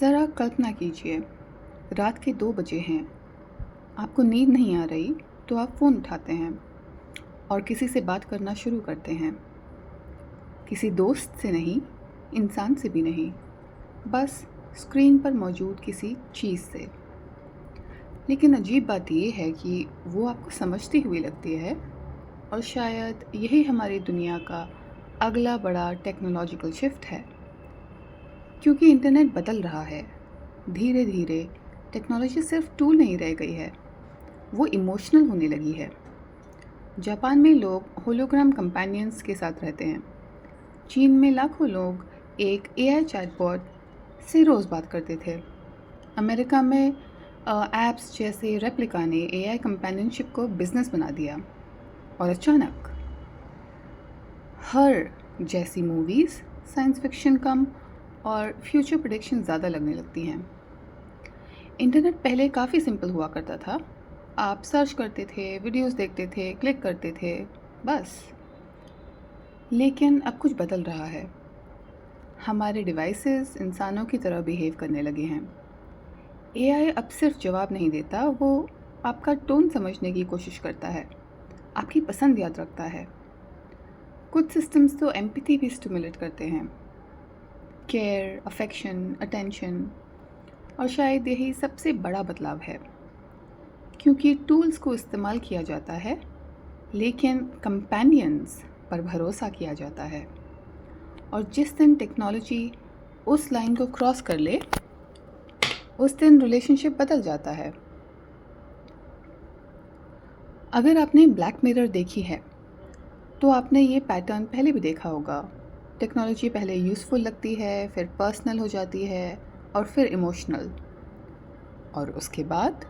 ज़रा कल्पना कीजिए, रात के 2 बजे हैं, आपको नींद नहीं आ रही तो आप फ़ोन उठाते हैं और किसी से बात करना शुरू करते हैं। किसी दोस्त से नहीं, इंसान से भी नहीं, बस स्क्रीन पर मौजूद किसी चीज़ से। लेकिन अजीब बात ये है कि वो आपको समझती हुई लगती है और शायद यही हमारी दुनिया का अगला बड़ा टेक्नोलॉजिकल शिफ्ट है। क्योंकि इंटरनेट बदल रहा है, धीरे धीरे टेक्नोलॉजी सिर्फ टूल नहीं रह गई है, वो इमोशनल होने लगी है। जापान में लोग होलोग्राम कंपेनियंस के साथ रहते हैं। चीन में लाखों लोग एक एआई चैटबॉट से रोज़ बात करते थे। अमेरिका में ऐप्स जैसे रेप्लिका ने एआई कंपेनियनशिप को बिजनेस बना दिया। और अचानक हर जैसी मूवीज़ साइंस फिक्शन कम और फ्यूचर प्रेडिक्शन ज़्यादा लगने लगती हैं। इंटरनेट पहले काफ़ी सिंपल हुआ करता था। आप सर्च करते थे, वीडियोस देखते थे, क्लिक करते थे, बस। लेकिन अब कुछ बदल रहा है। हमारे डिवाइसेस इंसानों की तरह बिहेव करने लगे हैं। एआई अब सिर्फ जवाब नहीं देता, वो आपका टोन समझने की कोशिश करता है, आपकी पसंद याद रखता है। कुछ सिस्टम्स तो एम्पैथी भी स्टिमुलेट करते हैं, केयर, अफेक्शन, अटेंशन। और शायद यही सबसे बड़ा बदलाव है, क्योंकि टूल्स को इस्तेमाल किया जाता है लेकिन कंपेनियंस पर भरोसा किया जाता है। और जिस दिन टेक्नोलॉजी उस लाइन को क्रॉस कर ले, उस दिन रिलेशनशिप बदल जाता है। अगर आपने ब्लैक मिरर देखी है तो आपने ये पैटर्न पहले भी देखा होगा। टेक्नोलॉजी पहले यूज़फुल लगती है, फिर पर्सनल हो जाती है और फिर इमोशनल, और उसके बाद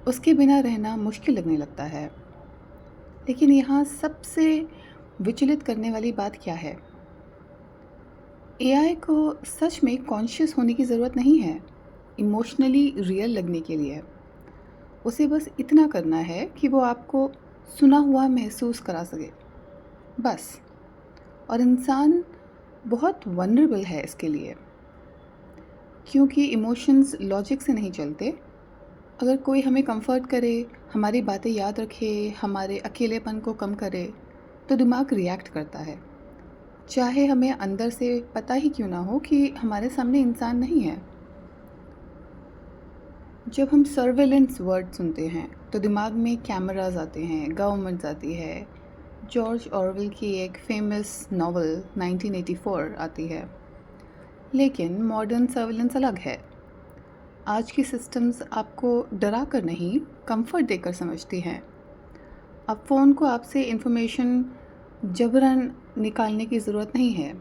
उसके बिना रहना मुश्किल लगने लगता है। लेकिन यहाँ सबसे विचलित करने वाली बात क्या है? एआई को सच में कॉन्शियस होने की ज़रूरत नहीं है इमोशनली रियल लगने के लिए। उसे बस इतना करना है कि वो आपको सुना हुआ महसूस करा सके, बस। और इंसान बहुत वल्नरेबल है इसके लिए, क्योंकि इमोशंस लॉजिक से नहीं चलते। अगर कोई हमें कंफर्ट करे, हमारी बातें याद रखे, हमारे अकेलेपन को कम करे, तो दिमाग रिएक्ट करता है, चाहे हमें अंदर से पता ही क्यों ना हो कि हमारे सामने इंसान नहीं है। जब हम सर्वेलेंस वर्ड सुनते हैं तो दिमाग में कैमरास आते हैं, गवर्नमेंट्स आती है, जॉर्ज ऑरवेल की एक फेमस नॉवल 1984 आती है। लेकिन मॉडर्न सर्वेलेंस अलग है। आज की सिस्टम्स आपको डरा कर नहीं, कंफर्ट देकर समझती हैं। अब फ़ोन को आपसे इन्फॉर्मेशन जबरन निकालने की ज़रूरत नहीं है।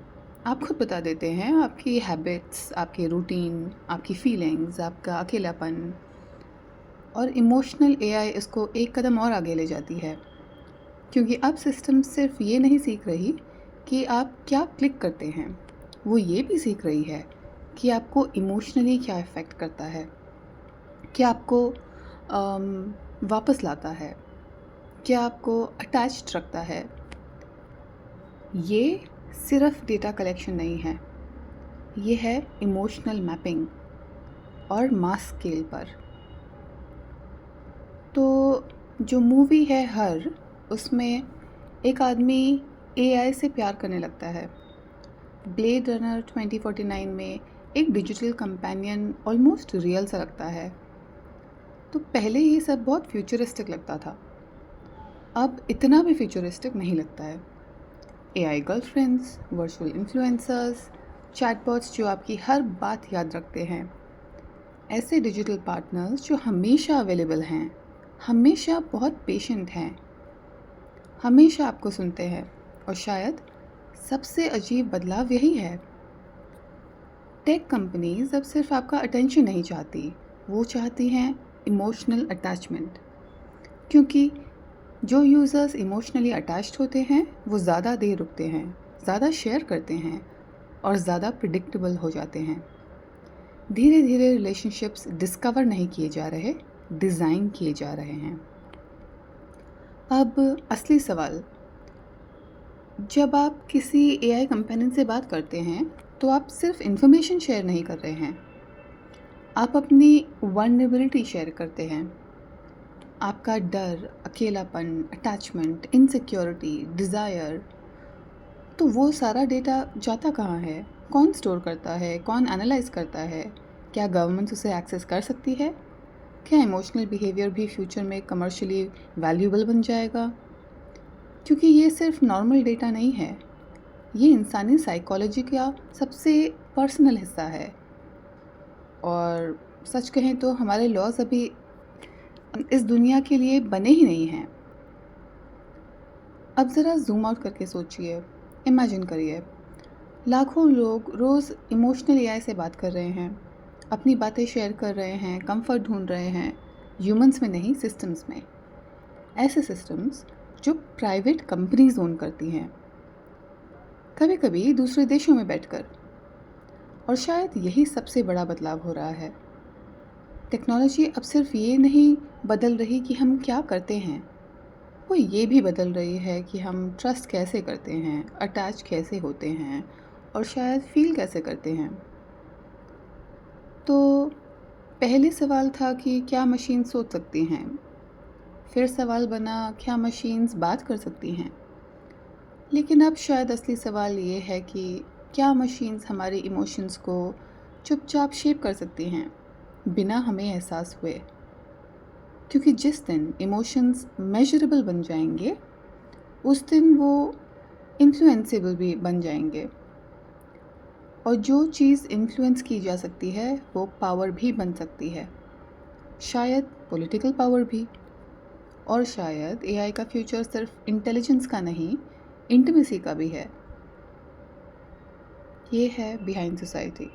आप खुद बता देते हैं आपकी हैबिट्स, आपके रूटीन, आपकी फीलिंग्स, आपका अकेलापन। और इमोशनल एआई इसको एक कदम और आगे ले जाती है, क्योंकि अब सिस्टम सिर्फ ये नहीं सीख रही कि आप क्या क्लिक करते हैं, वो ये भी सीख रही है कि आपको इमोशनली क्या इफ़ेक्ट करता है, क्या आपको वापस लाता है, क्या आपको अटैच्ड रखता है। ये सिर्फ डेटा कलेक्शन नहीं है, ये है इमोशनल मैपिंग, और मास स्केल पर। तो जो मूवी है हर, उसमें एक आदमी एआई से प्यार करने लगता है। ब्लेड रनर 2049 में एक डिजिटल कंपेनियन ऑलमोस्ट रियल सा लगता है। तो पहले ये सब बहुत फ्यूचरिस्टिक लगता था, अब इतना भी फ्यूचरिस्टिक नहीं लगता है। AI girlfriends, virtual influencers, chatbots जो आपकी हर बात याद रखते हैं, ऐसे डिजिटल पार्टनर्स जो हमेशा अवेलेबल हैं, हमेशा बहुत पेशेंट हैं, हमेशा आपको सुनते हैं। और शायद सबसे अजीब बदलाव यही है, टेक कंपनीज अब सिर्फ आपका अटेंशन नहीं चाहती, वो चाहती हैं इमोशनल अटैचमेंट। क्योंकि जो यूज़र्स इमोशनली अटैच्ड होते हैं वो ज़्यादा देर रुकते हैं, ज़्यादा शेयर करते हैं और ज़्यादा प्रिडिक्टेबल हो जाते हैं। धीरे धीरे रिलेशनशिप्स डिस्कवर नहीं किए जा रहे, डिज़ाइन किए जा रहे हैं। अब असली सवाल, जब आप किसी एआई कंपेनियन से बात करते हैं तो आप सिर्फ इन्फॉर्मेशन शेयर नहीं कर रहे हैं, आप अपनी वल्नरेबिलिटी शेयर करते हैं। आपका डर, अकेलापन, अटैचमेंट, इनसिक्योरिटी, डिज़ायर, तो वो सारा डेटा जाता कहाँ है? कौन स्टोर करता है? कौन एनालाइज़ करता है? क्या गवर्नमेंट उसे एक्सेस कर सकती है? क्या इमोशनल बिहेवियर भी फ्यूचर में कमर्शियली वैल्यूएबल बन जाएगा? क्योंकि ये सिर्फ नॉर्मल डेटा नहीं है, ये इंसानी साइकोलॉजी का सबसे पर्सनल हिस्सा है। और सच कहें तो हमारे लॉज अभी इस दुनिया के लिए बने ही नहीं हैं। अब ज़रा जूम आउट करके सोचिए, इमेजिन करिए, लाखों लोग रोज़ इमोशनल एआई से बात कर रहे हैं, अपनी बातें शेयर कर रहे हैं, कंफर्ट ढूंढ रहे हैं, ह्यूमंस में नहीं, सिस्टम्स में। ऐसे सिस्टम्स जो प्राइवेट कंपनीज ओन करती हैं, कभी कभी दूसरे देशों में बैठकर। और शायद यही सबसे बड़ा बदलाव हो रहा है। टेक्नोलॉजी अब सिर्फ ये नहीं बदल रही कि हम क्या करते हैं, वो ये भी बदल रही है कि हम ट्रस्ट कैसे करते हैं, अटैच कैसे होते हैं और शायद फील कैसे करते हैं। तो पहले सवाल था कि क्या मशीन सोच सकती हैं, फिर सवाल बना क्या मशीन्स बात कर सकती हैं, लेकिन अब शायद असली सवाल ये है कि क्या मशीन्स हमारे इमोशंस को चुपचाप शेप कर सकती हैं बिना हमें एहसास हुए। क्योंकि जिस दिन इमोशंस मेजरेबल बन जाएंगे, उस दिन वो इन्फ्लुएंसेबल भी बन जाएंगे। और जो चीज़ इन्फ्लुएंस की जा सकती है वो पावर भी बन सकती है, शायद पॉलिटिकल पावर भी। और शायद एआई का फ्यूचर सिर्फ इंटेलिजेंस का नहीं, इंटीमेसी का भी है। ये है बिहाइंड सोसाइटी।